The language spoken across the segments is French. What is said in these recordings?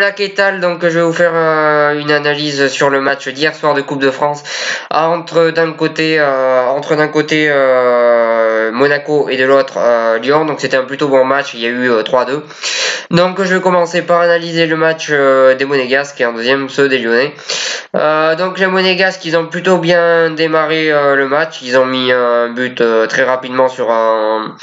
voilà qu'est donc je vais vous faire une analyse sur le match d'hier soir de Coupe de France entre d'un côté Monaco et de l'autre Lyon. Donc c'était un plutôt bon match, il y a eu 3-2. Donc je vais commencer par analyser le match des Monégasques et en deuxième ceux des Lyonnais. Donc les Monégasques, ils ont plutôt bien démarré le match. Ils ont mis un but très rapidement sur un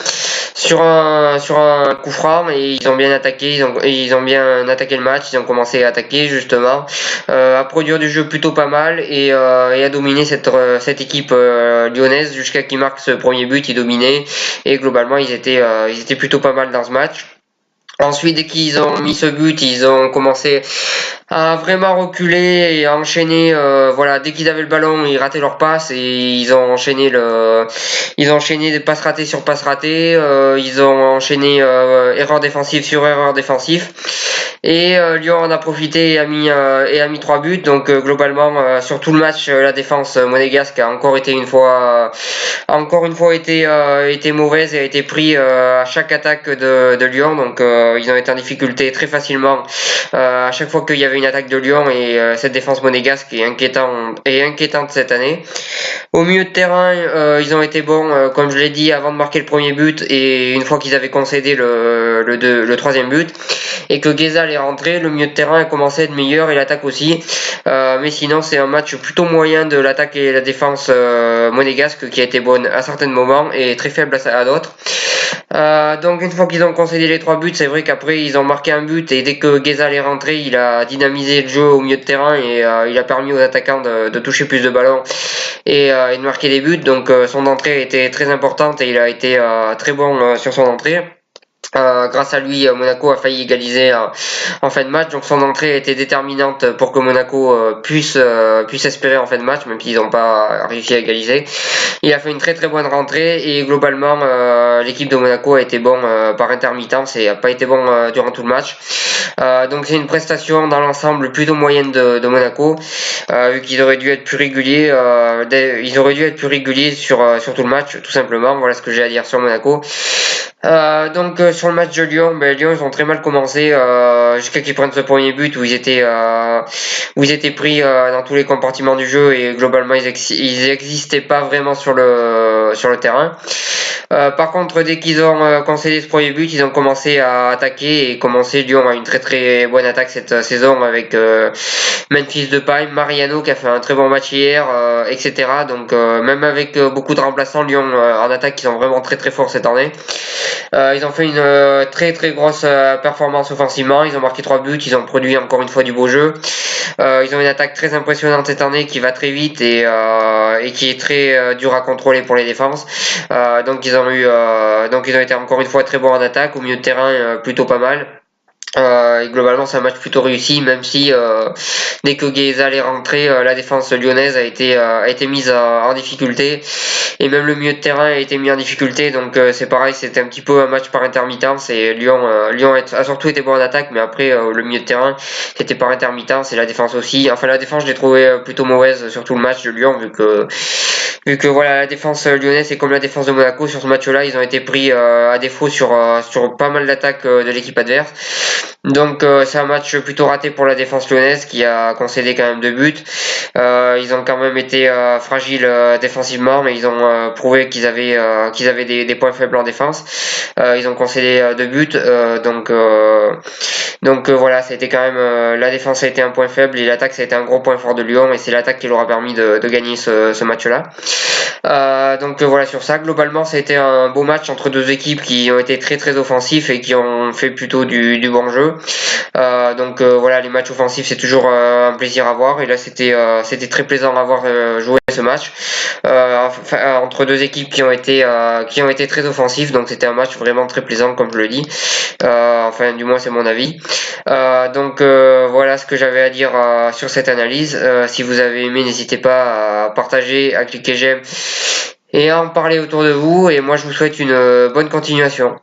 coup franc et ils ont bien attaqué. Ils ont bien attaqué le match. Ils ont commencé à attaquer justement, à produire du jeu plutôt pas mal et à dominer cette équipe lyonnaise jusqu'à qu'ils marquent ce premier but. Ils dominaient et globalement ils étaient plutôt pas mal dans ce match. Ensuite, dès qu'ils ont mis ce but, ils ont commencé à vraiment reculer et à enchaîner. Voilà, dès qu'ils avaient le ballon, ils rataient leur passe et ils ont enchaîné des passes ratées sur passes ratées. Ils ont enchaîné erreur défensive sur erreur défensive. Et Lyon en a profité et a mis 3 buts. Donc globalement, sur tout le match, la défense monégasque a encore une fois été mauvaise et a été pris à chaque attaque de Lyon. Donc ils ont été en difficulté très facilement à chaque fois qu'il y avait une attaque de Lyon et cette défense monégasque est inquiétante cette année. Au milieu de terrain, ils ont été bons, comme je l'ai dit, avant de marquer le premier but et une fois qu'ils avaient concédé le troisième but et que Guézal est rentré, le milieu de terrain a commencé à être meilleur et l'attaque aussi. Mais sinon, c'est un match plutôt moyen de l'attaque et la défense monégasque qui a été bonne à certains moments et très faible à d'autres. Donc une fois qu'ils ont concédé les 3 buts, c'est vrai qu'après ils ont marqué un but et dès que Guézal est rentré, il a dynamisé le jeu au milieu de terrain et il a permis aux attaquants de toucher plus de ballons et de marquer des buts. Donc son entrée était très importante et il a été très bon sur son entrée. Grâce à lui, Monaco a failli égaliser en fin de match, donc son entrée a été déterminante pour que Monaco puisse espérer en fin de match, même s'ils n'ont pas réussi à égaliser. Il a fait une très très bonne rentrée et globalement l'équipe de Monaco a été bon par intermittence et a pas été bon durant tout le match. Donc c'est une prestation dans l'ensemble plutôt moyenne de Monaco, vu qu'ils auraient dû être plus réguliers. Ils auraient dû être plus réguliers sur tout le match, tout simplement. Voilà ce que j'ai à dire sur Monaco. Donc sur le match de Lyon, Lyon ils ont très mal commencé jusqu'à qu'ils prennent ce premier but où ils étaient pris dans tous les compartiments du jeu et globalement ils existaient pas vraiment sur le terrain. Par contre, dès qu'ils ont concédé ce premier but, ils ont commencé à attaquer et Lyon a une très très bonne attaque cette saison avec Memphis Depay, Mariano qui a fait un très bon match hier, etc. Donc même avec beaucoup de remplaçants, Lyon en attaque ils sont vraiment très très forts cette année. Ils ont fait une très très grosse performance offensivement, ils ont marqué 3 buts, ils ont produit encore une fois du beau jeu. Ils ont une attaque très impressionnante cette année qui va très vite et qui est très dure à contrôler pour les défenses. Donc ils ont été encore une fois très bons en attaque, au milieu de terrain plutôt pas mal. Et globalement c'est un match plutôt réussi, même si dès que Guézal est rentré, la défense lyonnaise a été mise en difficulté et même le milieu de terrain a été mis en difficulté. Donc c'est pareil, c'était un petit peu un match par intermittence et Lyon a surtout été bon en attaque, mais après le milieu de terrain c'était par intermittence et la défense aussi. Enfin la défense je l'ai trouvé plutôt mauvaise sur tout le match de Lyon, vu que voilà, la défense lyonnaise est comme la défense de Monaco sur ce match-là, ils ont été pris à défaut sur pas mal d'attaques de l'équipe adverse. Donc c'est un match plutôt raté pour la défense lyonnaise qui a concédé quand même 2 buts. Ils ont quand même été fragiles défensivement, mais ils ont prouvé qu'ils avaient des points faibles en défense. Ils ont concédé 2 buts, donc voilà, ça a été quand même la défense a été un point faible et l'attaque ça a été un gros point fort de Lyon et c'est l'attaque qui leur a permis de gagner ce match-là. Donc voilà, sur ça globalement ça a été un beau match entre deux équipes qui ont été très très offensifs et qui ont fait plutôt du bon jeu. Donc voilà, les matchs offensifs c'est toujours un plaisir à voir et là c'était très plaisant à voir jouer ce match entre deux équipes qui ont été très offensifs. Donc c'était un match vraiment très plaisant comme je le dis. Enfin du moins c'est mon avis. Donc voilà ce que j'avais à dire sur cette analyse. Si vous avez aimé, n'hésitez pas à partager, à cliquer j'aime et à en parler autour de vous. Et moi je vous souhaite une bonne continuation.